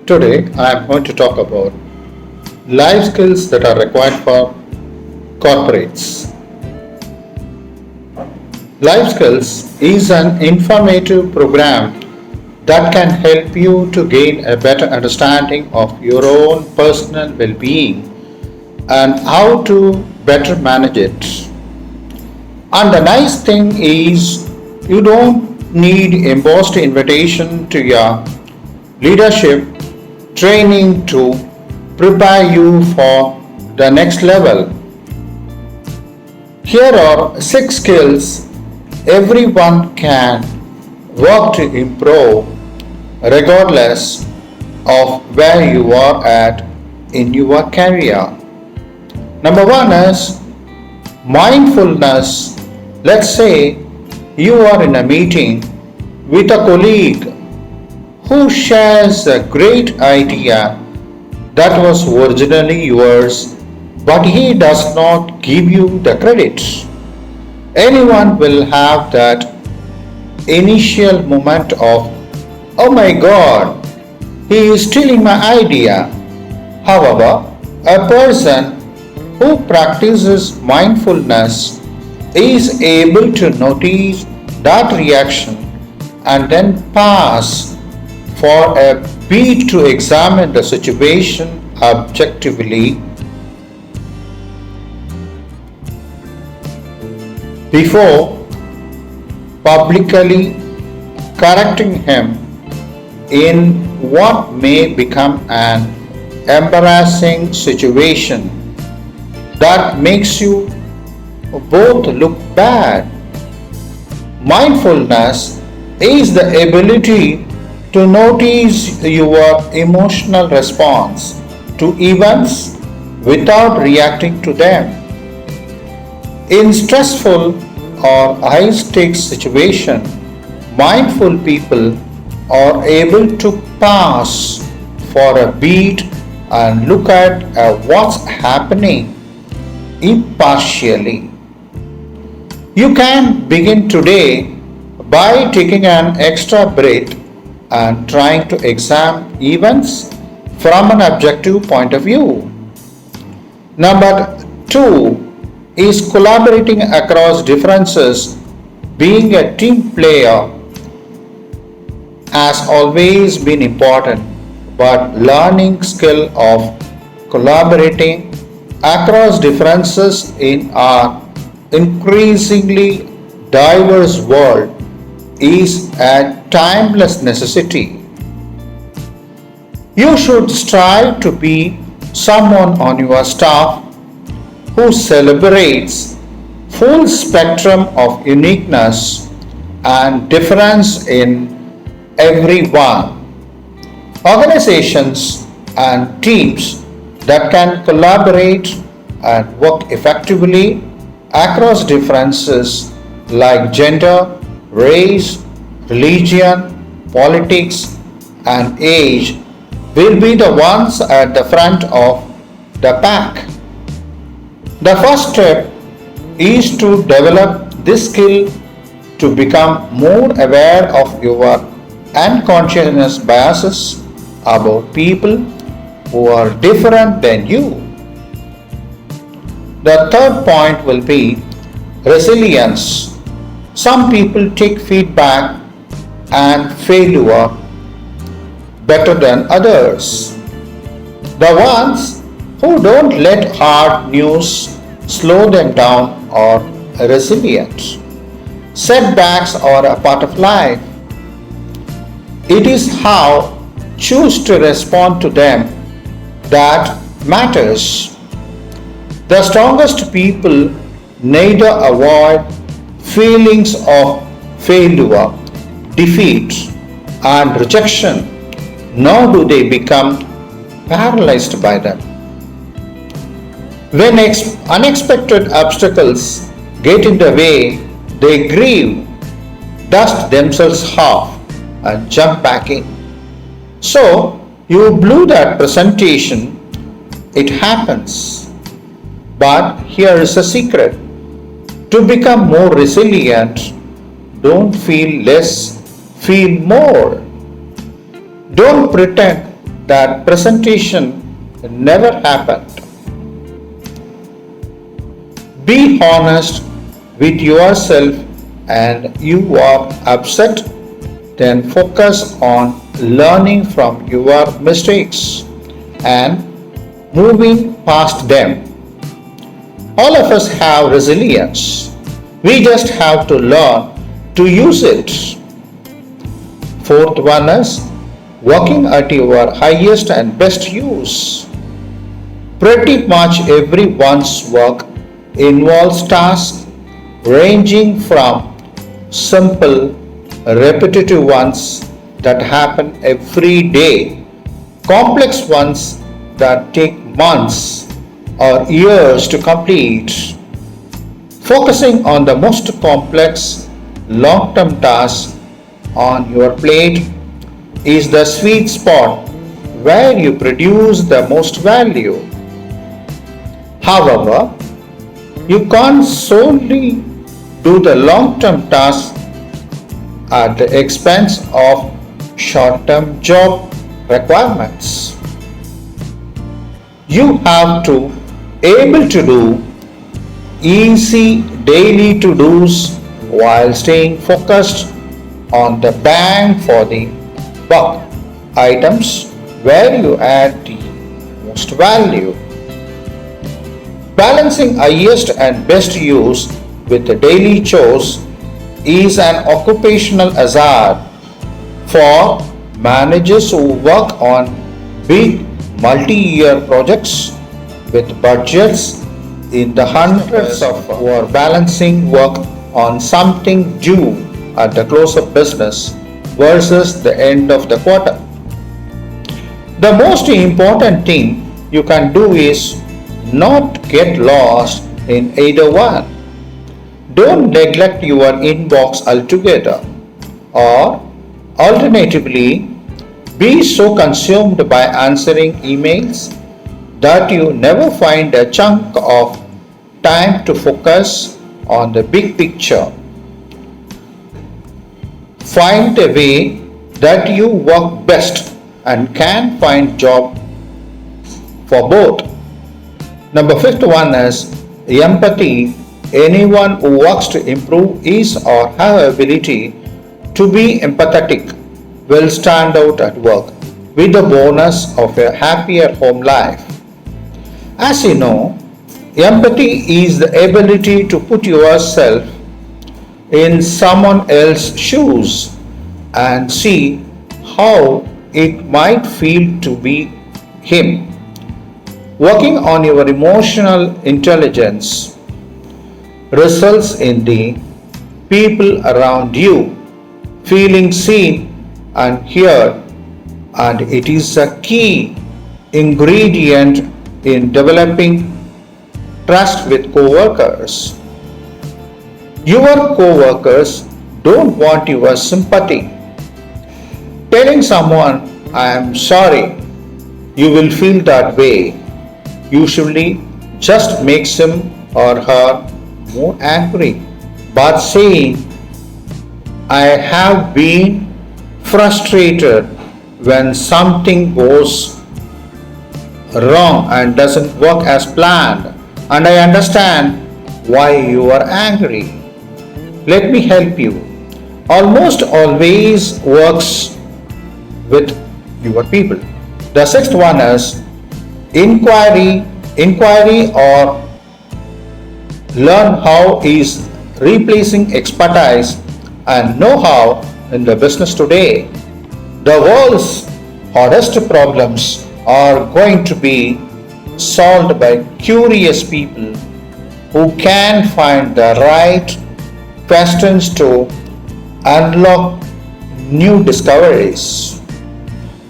Today I am going to talk about life skills that are required for corporates. Life Skills is an informative program that can help you to gain a better understanding of your own personal well being and how to better manage it. And the nice thing is, you don't need embossed invitation to your leadership training to prepare you for the next level. Here are six skills everyone can work to improve regardless of where you are at in your career. Number one is mindfulness. Let's say you are in a meeting with a colleague who shares a great idea that was originally yours, but he does not give you the credit. Anyone will have that initial moment of, oh my god, he is stealing my idea. However, a person who practices mindfulness is able to notice that reaction and then pause for a beat to examine the situation objectively before publicly correcting him in what may become an embarrassing situation that makes you both look bad. Mindfulness is the ability to notice your emotional response to events without reacting to them. In stressful or high-stakes situations, mindful people are able to pause for a beat and look at what's happening impartially. You can begin today by taking an extra breath and trying to examine events from an objective point of view. Number two is collaborating across differences. Being a team player has always been important, but learning skill of collaborating across differences in our increasingly diverse world is a timeless necessity. You should strive to be someone on your staff who celebrates full spectrum of uniqueness and difference in everyone. Organizations and teams that can collaborate and work effectively across differences like gender, race, religion, politics, and age will be the ones at the front of the pack. The first step is to develop this skill to become more aware of your unconscious biases about people who are different than you. The third point will be resilience. Some people take feedback and failure better than others. The ones who don't let hard news slow them down are resilient. Setbacks are a part of life. It is how you choose to respond to them that matters. The strongest people neither avoid feelings of failure, defeat, and rejection, nor do they become paralyzed by them. When unexpected obstacles get in the way, they grieve, dust themselves off, and jump back in. So, you blew that presentation, it happens. But here is a secret. To become more resilient, don't feel less, feel more. Don't pretend that presentation never happened. Be honest with yourself, and you are upset, then focus on learning from your mistakes and moving past them. All of us have resilience. We just have to learn to use it. Fourth one is working at your highest and best use. Pretty much everyone's work involves tasks ranging from simple, repetitive ones that happen every day, complex ones that take months or years to complete. Focusing on the most complex long term tasks on your plate is the sweet spot where you produce the most value. However, you can't solely do the long term tasks at the expense of short term job requirements. You have to able to do easy daily to-dos while staying focused on the bang for the buck items where you add the most value. Balancing highest and best use with the daily chores is an occupational hazard for managers who work on big multi-year projects with budgets in the hundreds of or balancing work on something due at the close of business versus the end of the quarter. The most important thing you can do is not get lost in either one. Don't neglect your inbox altogether, or alternatively, be so consumed by answering emails that you never find a chunk of time to focus on the big picture. Find a way that you work best and can find job for both. Number fifth one is empathy. Anyone who works to improve his or her ability to be empathetic will stand out at work with the bonus of a happier home life. As you know, empathy is the ability to put yourself in someone else's shoes and see how it might feel to be him. Working on your emotional intelligence results in the people around you feeling seen and heard, and it is a key ingredient in developing trust with coworkers. Your coworkers don't want your sympathy. Telling someone, I am sorry, you will feel that way, usually just makes him or her more angry. But saying, I have been frustrated when something goes wrong and doesn't work as planned, and I understand why you are angry. Let me help you. Almost always works with your people. The sixth one is inquiry or learn how is replacing expertise and know-how in the business today. The world's hardest problems are going to be solved by curious people who can find the right questions to unlock new discoveries.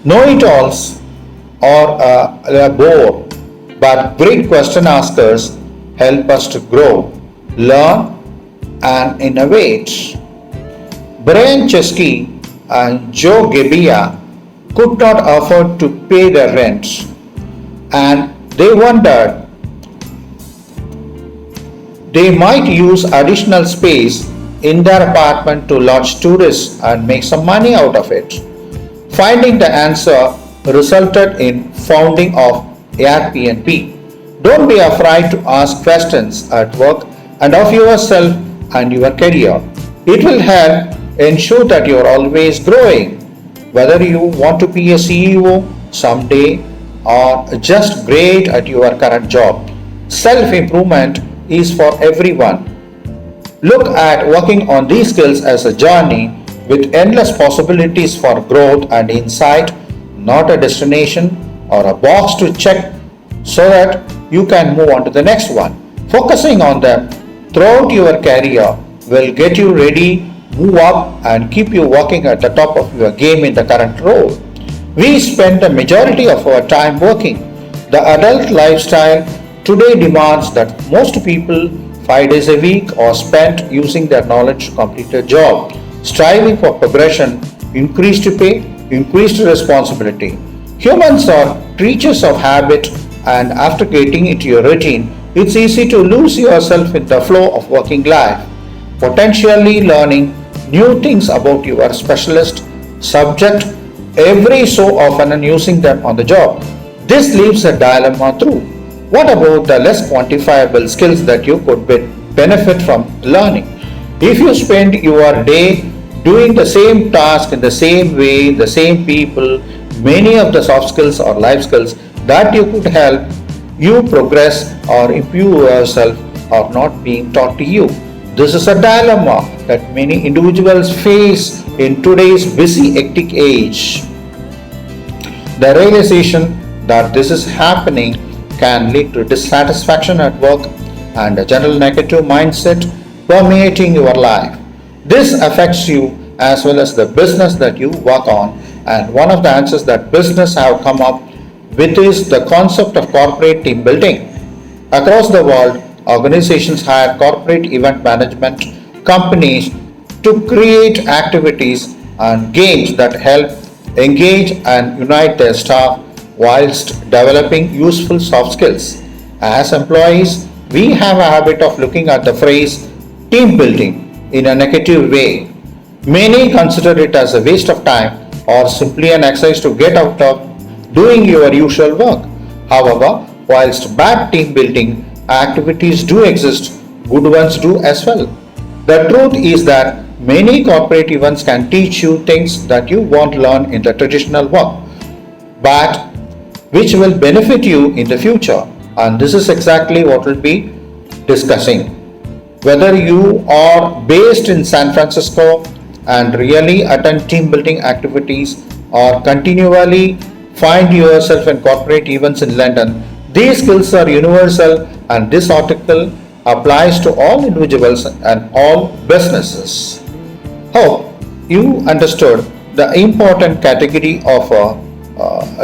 Know-it-alls are a bore, but great question askers help us to grow, learn, and innovate. Brian Chesky and Joe Gebbia could not afford to pay their rent, and they wondered they might use additional space in their apartment to lodge tourists and make some money out of it. Finding the answer resulted in founding of Airbnb. Don't be afraid to ask questions at work and of yourself and your career. It will help ensure that you are always growing. Whether you want to be a CEO someday or just great at your current job, self improvement is for everyone. Look at working on these skills as a journey with endless possibilities for growth and insight, not a destination or a box to check so that you can move on to the next one. Focusing on them throughout your career will get you ready, move up, and keep you working at the top of your game in the current role. We spend the majority of our time working. The adult lifestyle today demands that most people 5 days a week are spent using their knowledge to complete a job, striving for progression, increased pay, increased responsibility. Humans are creatures of habit, and after getting into your routine, it's easy to lose yourself in the flow of working life, potentially learning new things about your specialist subject every so often and using them on the job. This leaves a dilemma through. What about the less quantifiable skills that you could benefit from learning? If you spend your day doing the same task in the same way, the same people, many of the soft skills or life skills that you could help you progress or improve yourself are not being taught to you. This is a dilemma that many individuals face in today's busy, hectic age. The realization that this is happening can lead to dissatisfaction at work and a general negative mindset permeating your life. This affects you as well as the business that you work on, and one of the answers that business have come up with is the concept of corporate team building. Across the world, organizations hire corporate event management companies to create activities and games that help engage and unite their staff whilst developing useful soft skills. As employees, we have a habit of looking at the phrase team building in a negative way. Many consider it as a waste of time or simply an exercise to get out of doing your usual work. However, whilst bad team building activities do exist, good ones do as well. The truth is that many corporate events can teach you things that you won't learn in the traditional work, but which will benefit you in the future. And this is exactly what we'll be discussing. Whether you are based in San Francisco and really attend team building activities or continually find yourself in corporate events in London, these skills are universal, and this article applies to all individuals and all businesses. Hope you understood the important category of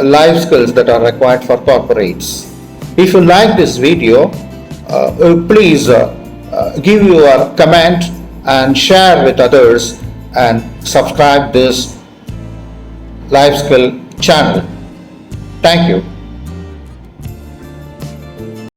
life skills that are required for corporates. If you like this video, please give your comment and share with others and subscribe this life skill channel. Thank you.